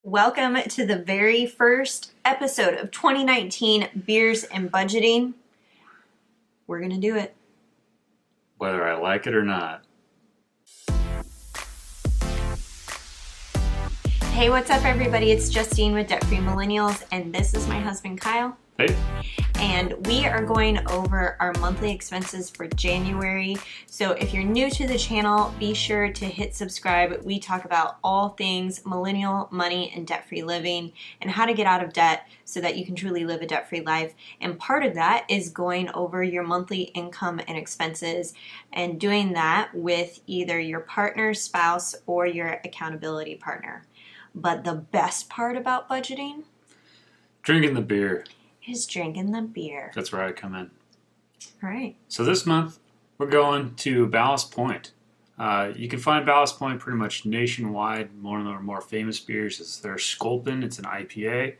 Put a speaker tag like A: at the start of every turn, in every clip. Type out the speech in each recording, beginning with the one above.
A: Welcome to the very first episode of 2019 Beers and Budgeting. We're going to do it.
B: Whether I like it or not.
A: Hey, what's up, everybody? It's Justine with Debt Free Millennials, and this is my husband, Kyle.
B: Hey.
A: And we are going over our monthly expenses for January. So if you're new to the channel, be sure to hit subscribe. We talk about all things millennial, money, and debt-free living and how to get out of debt so that you can truly live a debt-free life. And part of that is going over your monthly income and expenses and doing that with either your partner, spouse, or your accountability partner. But the best part about budgeting?
B: Drinking the beer.
A: Is drinking the beer.
B: That's where I come in.
A: All right.
B: So this month, we're going to Ballast Point. You can find Ballast Point pretty much nationwide. One of their more famous beers is their Sculpin. It's an IPA.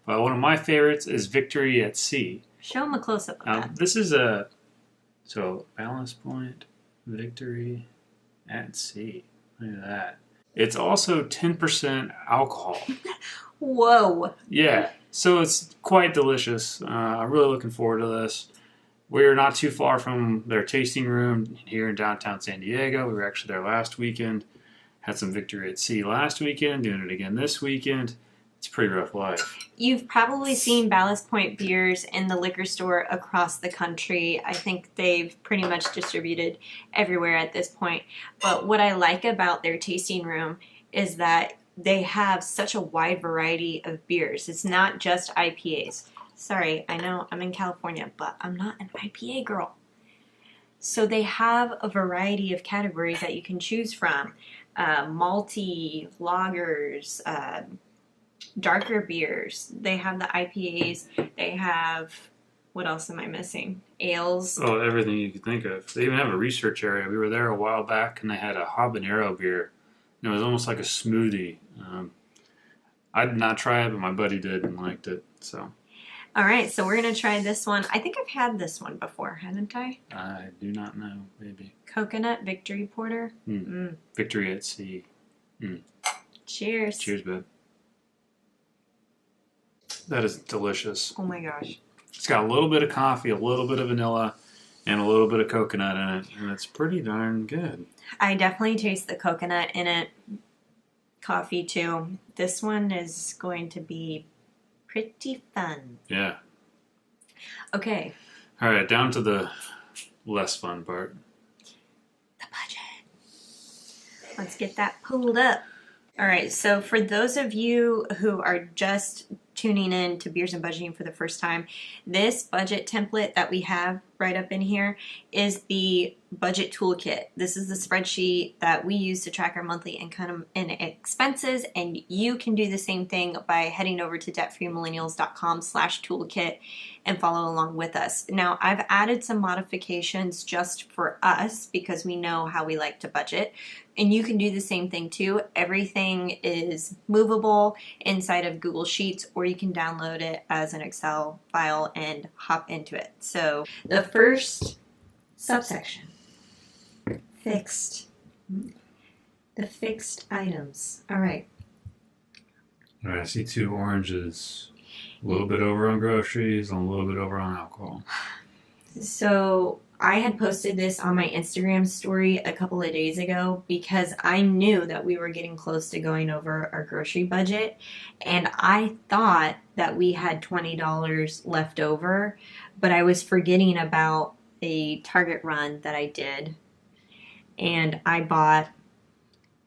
B: But one of my favorites is Victory at Sea.
A: Show them a close-up of that.
B: This is so Ballast Point, Victory at Sea. Look at that. It's also 10% alcohol.
A: Whoa.
B: Yeah. So it's quite delicious. I'm really looking forward to this. We're not too far from their tasting room here in downtown San Diego. We were actually there last weekend. Had some Victory at Sea last weekend, doing it again this weekend. It's a pretty rough life.
A: You've probably seen Ballast Point beers in the liquor store across the country. I think they've pretty much distributed everywhere at this point. But what I like about their tasting room is that they have such a wide variety of beers. It's not just IPAs. Sorry, I know I'm in California, but I'm not an IPA girl. So they have a variety of categories that you can choose from. Malty, lagers, darker beers. They have the IPAs. They have, what else am I missing? Ales.
B: Oh, everything you could think of. They even have a research area. We were there a while back, and they had a habanero beer. It was almost like a smoothie. I did not try it, but my buddy did and liked it. So.
A: All right, so we're going to try this one. I think I've had this one before, haven't I?
B: I do not know, maybe.
A: Coconut Victory Porter.
B: Victory at Sea.
A: Cheers.
B: Cheers, babe. That is delicious.
A: Oh my gosh.
B: It's got a little bit of coffee, a little bit of vanilla, and a little bit of coconut in it, and it's pretty darn good.
A: I definitely taste the coconut in it. Coffee too. This one is going to be pretty fun.
B: Yeah.
A: Okay.
B: All right, down to the less fun part.
A: The budget. Let's get that pulled up. All right, so for those of you who are just tuning in to Beers and Budgeting for the first time, this budget template that we have right up in here is the budget toolkit. This is the spreadsheet that we use to track our monthly income and expenses, and you can do the same thing by heading over to debtfreemillennials.com/toolkit and follow along with us. Now, I've added some modifications just for us because we know how we like to budget, and you can do the same thing too. Everything is movable inside of Google Sheets, or you can download it as an Excel file and hop into it. So the first subsection, fixed. The fixed items. All right.
B: All right, I see 2 oranges. A little bit over on groceries and a little bit over on alcohol.
A: So I had posted this on my Instagram story a couple of days ago because I knew that we were getting close to going over our grocery budget, and I thought that we had $20 left over, but I was forgetting about a Target run that I did, and I bought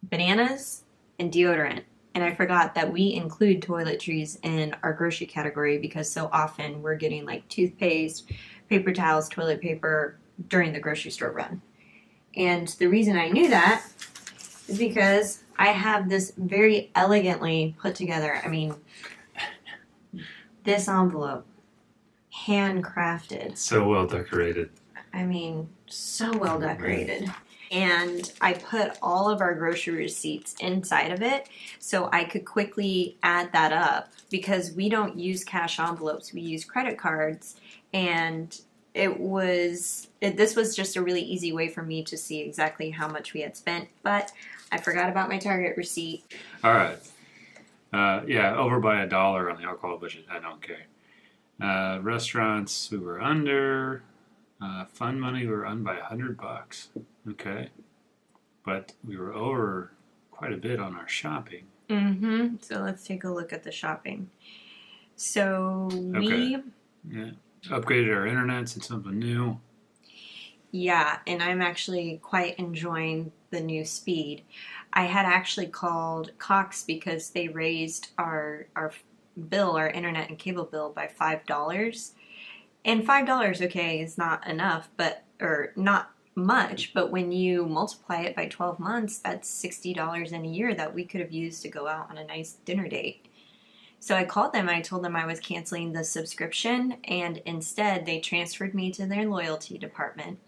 A: bananas and deodorant. And I forgot that we include toiletries in our grocery category because so often we're getting like toothpaste, paper towels, toilet paper during the grocery store run. And the reason I knew that is because I have this very elegantly put together, this envelope, handcrafted.
B: So well decorated.
A: So well decorated. And I put all of our grocery receipts inside of it so I could quickly add that up because we don't use cash envelopes, we use credit cards, and this was just a really easy way for me to see exactly how much we had spent, but I forgot about my Target receipt.
B: All right. Yeah, over by $1 on the alcohol budget. I don't care. Restaurants, we were under. Fun money, we were under by $100. Okay, but we were over quite a bit on our shopping.
A: Mm-hmm. So let's take a look at the shopping. So
B: Okay. Yeah. Upgraded our internet to something new.
A: Yeah, and I'm actually quite enjoying the new speed. I had actually called Cox because they raised our bill, our internet and cable bill by $5. And $5, okay, is not enough, or not much, but when you multiply it by 12 months, that's $60 in a year that we could have used to go out on a nice dinner date. So I called them, I told them I was canceling the subscription, and instead they transferred me to their loyalty department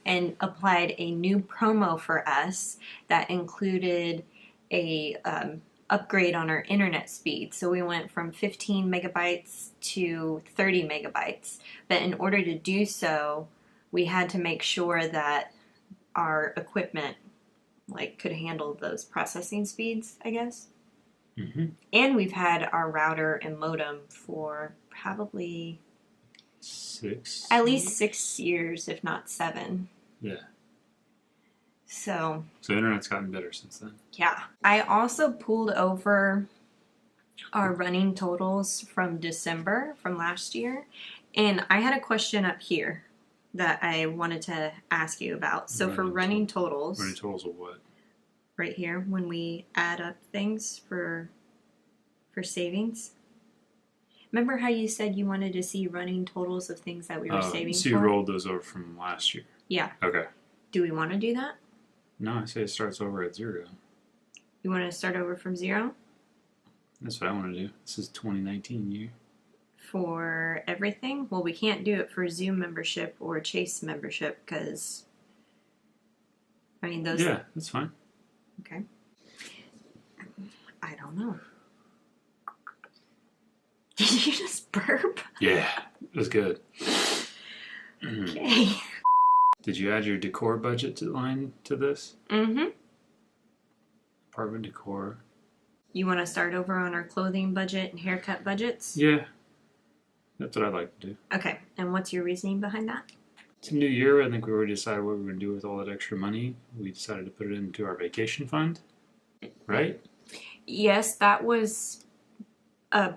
A: and applied a new promo for us that included a upgrade on our internet speed. So we went from 15 megabytes to 30 megabytes. But in order to do so, we had to make sure that our equipment could handle those processing speeds, I guess.
B: Mm-hmm.
A: And we've had our router and modem for probably at least 6 years, if not 7.
B: Yeah.
A: So
B: internet's gotten better since then.
A: Yeah. I also pulled over our running totals from December from last year, and I had a question up here that I wanted to ask you about. So for running totals.
B: Running totals of what?
A: Right here, when we add up things for savings. Remember how you said you wanted to see running totals of things that we were saving
B: so you rolled those over from last year.
A: Yeah.
B: Okay.
A: Do we want to do that?
B: No, I say it starts over at 0.
A: You want to start over from 0?
B: That's what I want to do. This is 2019 year.
A: For everything? Well, we can't do it for Zoom membership or Chase membership because, I mean, those...
B: Yeah, that's fine.
A: Okay. I don't know. Did you just burp?
B: Yeah, it was good.
A: Okay.
B: Did you add your decor budget line to this?
A: Mm-hmm.
B: Apartment decor.
A: You want to start over on our clothing budget and haircut budgets?
B: Yeah. That's what I'd like to do.
A: Okay. And what's your reasoning behind that?
B: It's a new year. I think we already decided what we were going to do with all that extra money. We decided to put it into our vacation fund. Right?
A: Yes, that was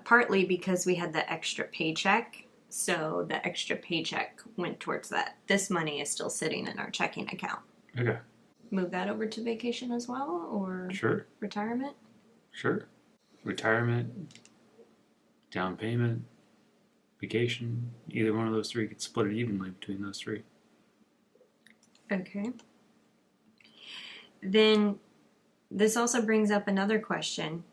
A: partly because we had the extra paycheck. So the extra paycheck went towards that. This money is still sitting in our checking account.
B: Okay.
A: Move that over to vacation as well, or
B: sure.
A: Retirement?
B: Sure. Retirement, down payment, vacation. Either one of those three could split it evenly between those three.
A: Okay. Then this also brings up another question.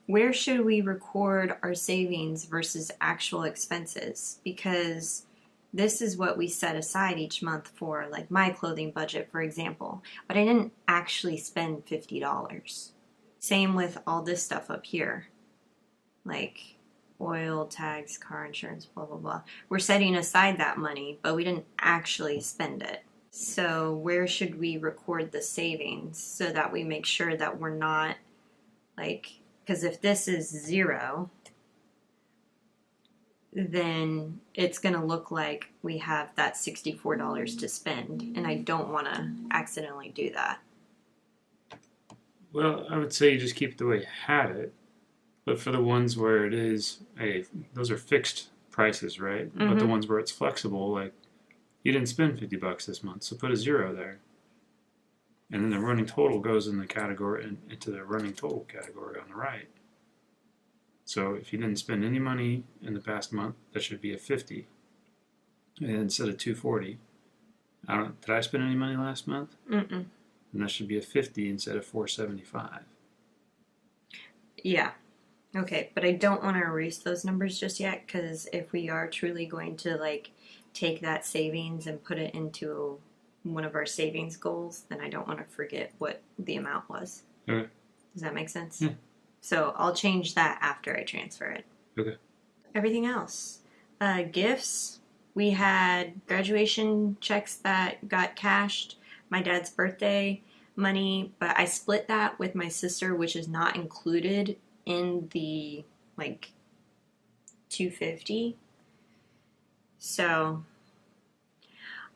A: Where should we record our savings versus actual expenses? Because this is what we set aside each month for, like my clothing budget, for example. But I didn't actually spend $50. Same with all this stuff up here. Like oil, tags, car insurance, blah, blah, blah. We're setting aside that money, but we didn't actually spend it. So where should we record the savings so that we make sure that we're not because if this is 0, then it's going to look like we have that $64 to spend, and I don't want to accidentally do that.
B: Well, I would say you just keep it the way you had it, but for the ones where it is, those are fixed prices, right? Mm-hmm. But the ones where it's flexible, like you didn't spend $50 this month, so put a 0 there. And then the running total goes in the category, into the running total category on the right. So if you didn't spend any money in the past month, that should be a 50 instead of 240. Did I spend any money last month?
A: Mm-mm.
B: And that should be a 50 instead of 475.
A: Yeah. Okay, but I don't want to erase those numbers just yet, because if we are truly going to take that savings and put it into one of our savings goals, then I don't want to forget what the amount was.
B: Okay.
A: Does that make sense?
B: Yeah.
A: So I'll change that after I transfer it.
B: Okay.
A: Everything else. Gifts. We had graduation checks that got cashed, my dad's birthday money, but I split that with my sister, which is not included in the like 250. So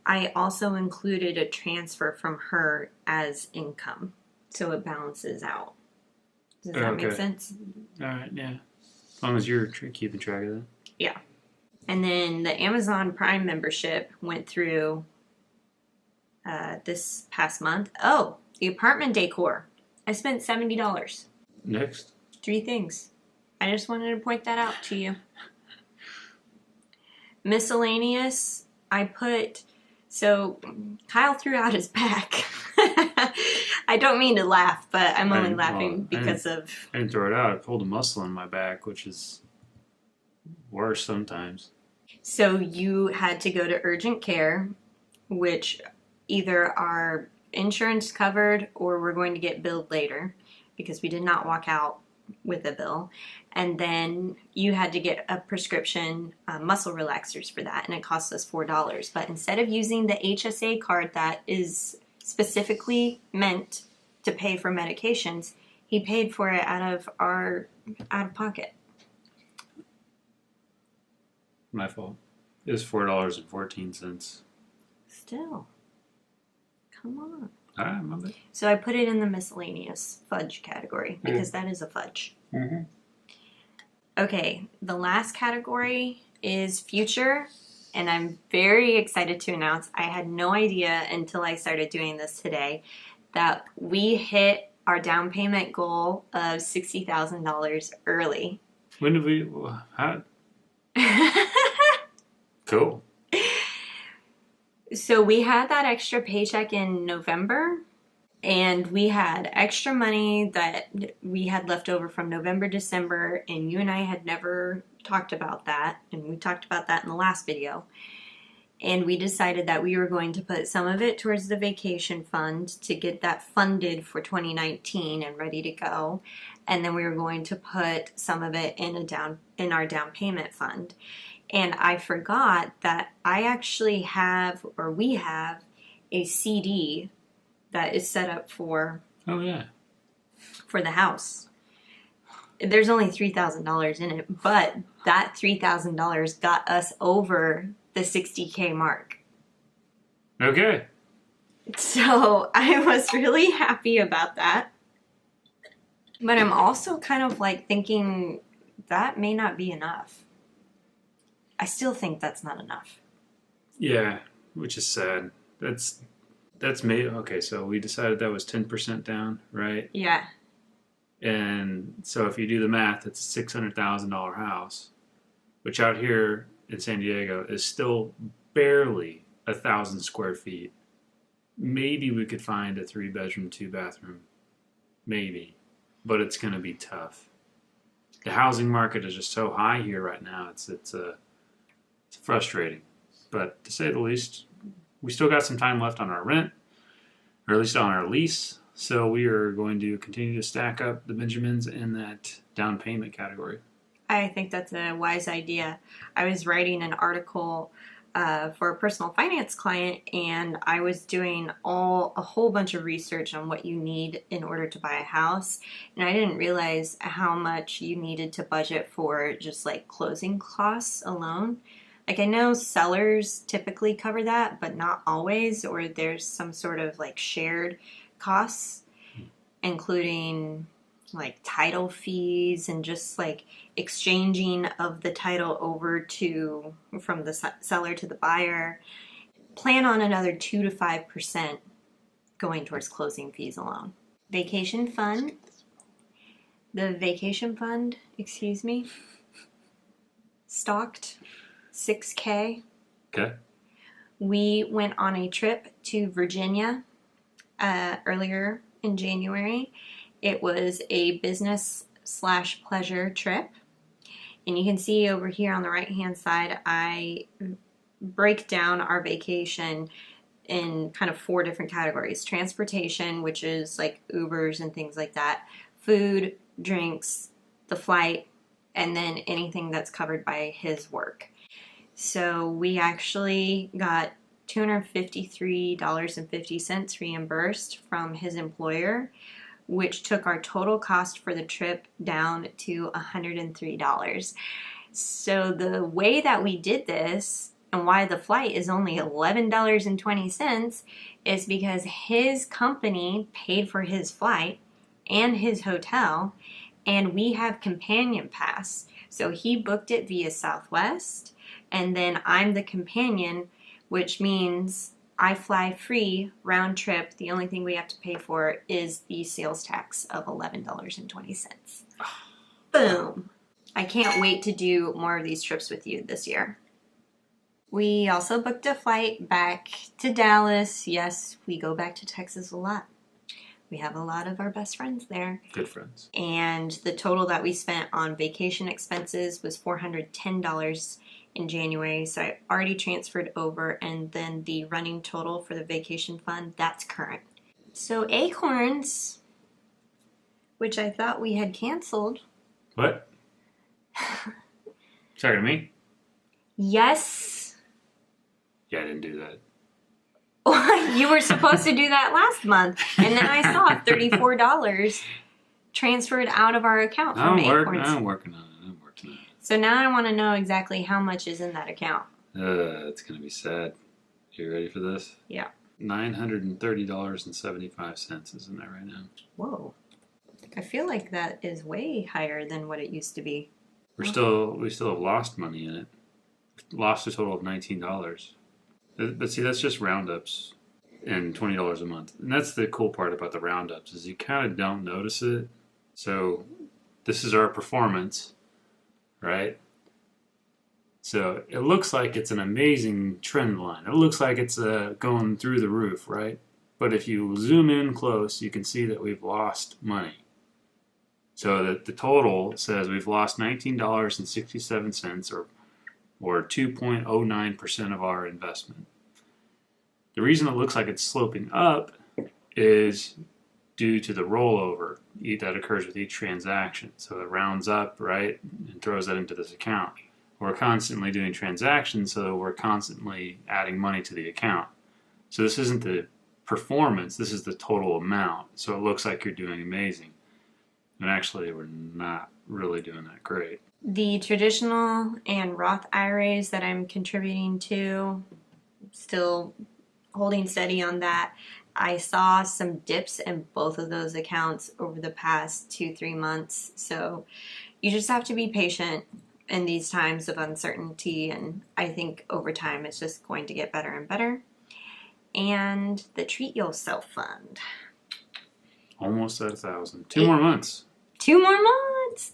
A: I also included a transfer from her as income, so it balances out. Does that make sense?
B: All right, yeah. As long as you're keeping track of that.
A: Yeah. And then the Amazon Prime membership went through this past month. Oh, the apartment decor. I spent $70.
B: Next.
A: 3 things. I just wanted to point that out to you. Miscellaneous, so Kyle threw out his back. I don't mean to laugh, but I'm only laughing because
B: I didn't throw it out. I pulled a muscle in my back, which is worse sometimes.
A: So you had to go to urgent care, which either our insurance covered or we're going to get billed later because we did not walk out with a bill. And then you had to get a prescription muscle relaxers for that, and it cost us $4. But instead of using the HSA card that is specifically meant to pay for medications, he paid for it out of pocket.
B: My fault. It was $4.14.
A: Still. Come on.
B: All right, my bad.
A: So I put it in the miscellaneous fudge category because that is a fudge.
B: Mm-hmm.
A: Okay, the last category is future, and I'm very excited to announce I had no idea until I started doing this today that we hit our down payment goal of $60,000 early.
B: When did we? How? Cool.
A: So we had that extra paycheck in November, and we had extra money that we had left over from November, December, and you and I had never talked about that, and we talked about that in the last video. And we decided that we were going to put some of it towards the vacation fund to get that funded for 2019 and ready to go. And then we were going to put some of it in our down payment fund. And I forgot that we have a CD that is set up for the house. There's only $3,000 in it, but that $3,000 got us over the $60K mark.
B: Okay.
A: So I was really happy about that. But I'm also kind of like thinking that may not be enough. I still think that's not enough.
B: Yeah, which is sad. That's made. Okay, so we decided that was 10% down, right?
A: Yeah.
B: And so if you do the math, it's a $600,000 house, which out here in San Diego is still barely 1,000 square feet. Maybe we could find a 3-bedroom, 2-bathroom. Maybe. But it's going to be tough. The housing market is just so high here right now. It's frustrating. But to say the least, we still got some time left on our rent, or at least on our lease. So we are going to continue to stack up the Benjamins in that down payment category.
A: I think that's a wise idea. I was writing an article for a personal finance client, and I was doing a whole bunch of research on what you need in order to buy a house, and I didn't realize how much you needed to budget for just like closing costs alone. Like I know sellers typically cover that, but not always, or there's some sort of like shared costs, including like title fees and just like exchanging of the title over from the seller to the buyer. Plan on another 2 to 5% going towards closing fees alone. Vacation fund. The vacation fund, stocked $6K.
B: Okay.
A: We went on a trip to Virginia earlier in January. It was a business/pleasure trip. And you can see over here on the right-hand side, I break down our vacation in kind of 4 different categories. Transportation, which is like Ubers and things like that. Food, drinks, the flight, and then anything that's covered by his work. So we actually got $253.50 reimbursed from his employer, which took our total cost for the trip down to $103. So the way that we did this and why the flight is only $11.20 is because his company paid for his flight and his hotel, and we have companion pass. So he booked it via Southwest, and then I'm the companion, which means I fly free round trip. The only thing we have to pay for is the sales tax of $11.20. Boom. I can't wait to do more of these trips with you this year. We also booked a flight back to Dallas. Yes, we go back to Texas a lot. We have a lot of our best friends there.
B: Good friends.
A: And the total that we spent on vacation expenses was $410 in January. So I already transferred over, and then the running total for the vacation fund, that's current. So Acorns, which I thought we had canceled.
B: What? Sorry to me?
A: Yes.
B: Yeah, I didn't do that.
A: You were supposed to do that last month, and then I saw $34 transferred out of our account from Acorns.
B: I'm working on it.
A: So now I want to know exactly how much is in that account.
B: It's going to be sad. You ready for this?
A: Yeah.
B: $930.75 is in there right now.
A: Whoa. I feel like that is way higher than what it used to be.
B: We still have lost money in it. Lost a total of $19. But see, that's just roundups and $20 a month. And that's the cool part about the roundups is you kind of don't notice it. So this is our performance, right? So it looks like it's an amazing trend line. It looks like it's going through the roof, right? But if you zoom in close, you can see that we've lost money. So that the total says we've lost $19.67 or 2.09% of our investment. The reason it looks like it's sloping up is due to the rollover that occurs with each transaction. So it rounds up, right, and throws that into this account. We're constantly doing transactions, so we're constantly adding money to the account. So this isn't the performance, this is the total amount. So it looks like you're doing amazing. And actually, we're not really doing that great.
A: The traditional and Roth IRAs that I'm contributing to, still holding steady on that. I saw some dips in both of those accounts over the past 2-3 months. So you just have to be patient in these times of uncertainty. And I think over time it's just going to get better and better. And the Treat Yourself Fund.
B: Almost at 1,000. 2 more months.
A: 2 more months.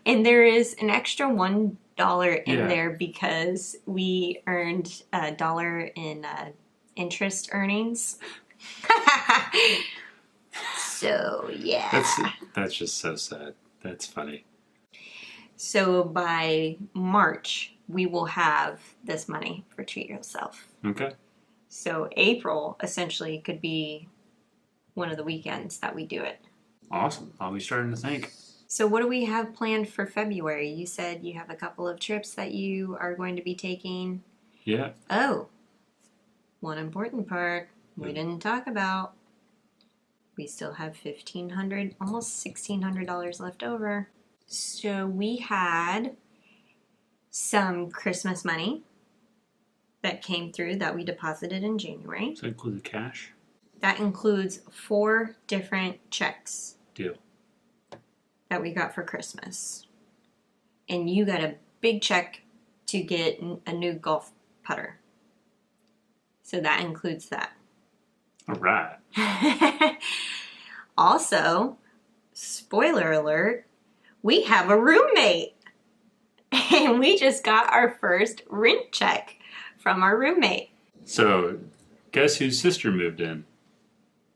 A: And there is an extra $1 in there because we earned $1 in interest earnings. So, yeah.
B: That's just so sad. That's funny.
A: So by March, we will have this money for Treat Yourself.
B: Okay.
A: So April essentially could be one of the weekends that we do it.
B: Awesome. I'll be starting to think.
A: So what do we have planned for February? You said you have a couple of trips that you are going to be taking.
B: Yeah.
A: Oh, one important part we didn't talk about. We still have $1,500, almost $1,600 left over. So we had some Christmas money that came through that we deposited in January.
B: Does that include the cash?
A: That includes 4 different checks.
B: Deal.
A: That we got for Christmas. And you got a big check to get a new golf putter. So that includes that.
B: All right.
A: Also, spoiler alert, we have a roommate. And we just got our first rent check from our roommate.
B: So, guess whose sister moved in?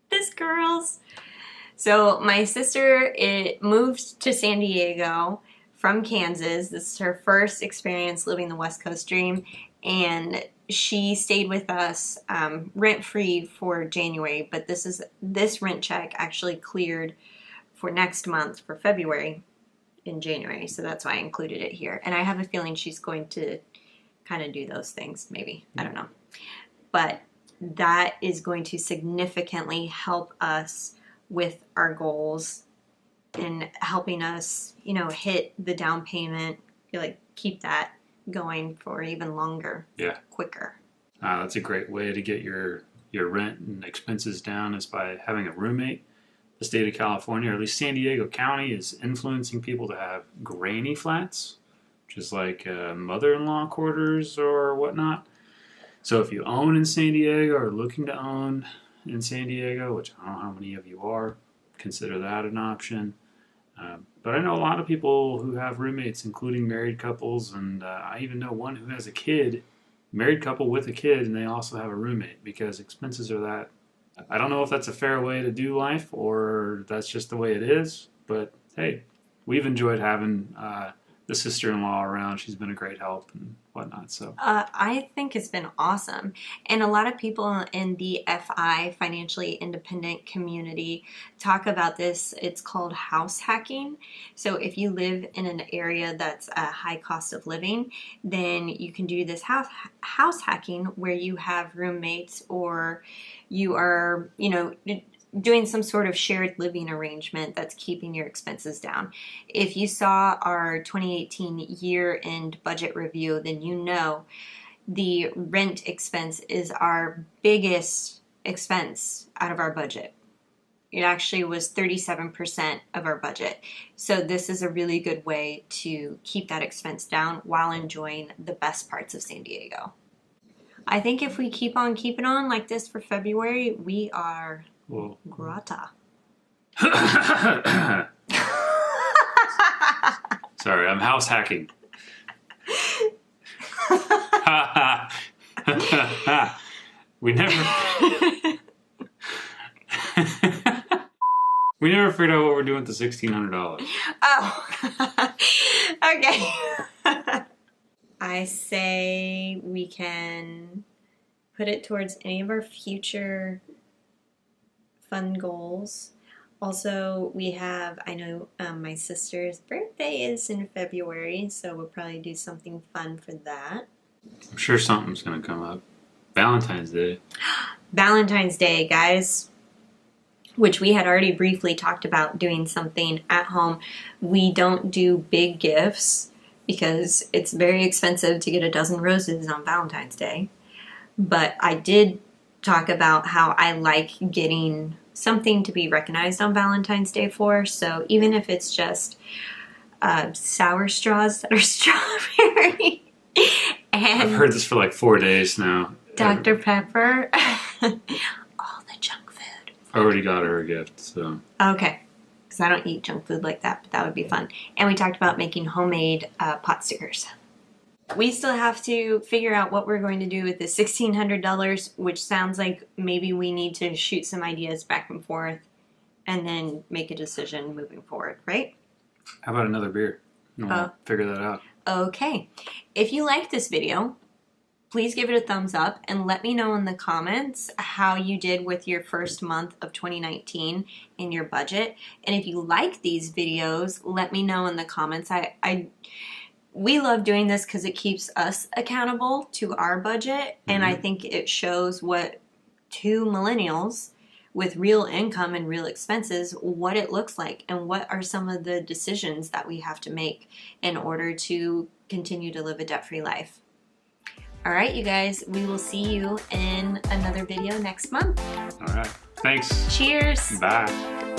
A: This girl's. So my sister moved to San Diego from Kansas. This is her first experience living the West Coast dream. And she stayed with us rent-free for January. But this rent check actually cleared for next month, for February, in January. So that's why I included it here. And I have a feeling she's going to kind of do those things, maybe. I don't know. But that is going to significantly help us with our goals and helping us, you know, hit the down payment, like keep that going for even longer, quicker.
B: That's a great way to get your rent and expenses down, is by having a roommate. The state of California, or at least San Diego County, is influencing people to have granny flats, which is like mother-in-law quarters or whatnot. So if you own in San Diego or looking to own in San Diego, which I don't know how many of you are, consider that an option. But I know a lot of people who have roommates, including married couples, and I even know one who has a kid, married couple with a kid, and they also have a roommate because expenses are that. I don't know if that's a fair way to do life or that's just the way it is, but hey, we've enjoyed having the sister-in-law around. She's been a great help and whatnot. So
A: I think it's been awesome. And a lot of people in the FI, financially independent community, talk about this. It's called house hacking. So if you live in an area that's a high cost of living, then you can do this house hacking where you have roommates, or you are, you know, doing some sort of shared living arrangement that's keeping your expenses down. If you saw our 2018 year-end budget review, then you know the rent expense is our biggest expense out of our budget. It actually was 37% of our budget. So this is a really good way to keep that expense down while enjoying the best parts of San Diego. I think if we keep on keeping on like this for February, we are grata.
B: Sorry, I'm house hacking. we never figured out what we're doing with the $1,600.
A: Oh, okay. I say we can put it towards any of our future fun goals. Also, we have, I know my sister's birthday is in February, so we'll probably do something fun for that.
B: I'm sure something's going to come up. Valentine's Day.
A: Valentine's Day, guys, which we had already briefly talked about doing something at home. We don't do big gifts because it's very expensive to get a dozen roses on Valentine's Day. But I did talk about how I like getting something to be recognized on Valentine's Day for. So even if it's just sour straws that are strawberry. And
B: I've heard this for like 4 days now.
A: Dr. Pepper. All the junk food.
B: I already got her a gift, so.
A: Okay. Because I don't eat junk food like that, but that would be fun. And we talked about making homemade pot stickers. We still have to figure out what we're going to do with the $1,600, which sounds like maybe we need to shoot some ideas back and forth and then make a decision moving forward, right?
B: How about another beer? We'll figure that out.
A: Okay. If you like this video, please give it a thumbs up and let me know in the comments how you did with your first month of 2019 in your budget. And if you like these videos, let me know in the comments. We love doing this because it keeps us accountable to our budget, and I think it shows what two millennials with real income and real expenses, what it looks like and what are some of the decisions that we have to make in order to continue to live a debt-free life. All right, you guys, we will see you in another video next month.
B: All right. Thanks.
A: Cheers.
B: Bye.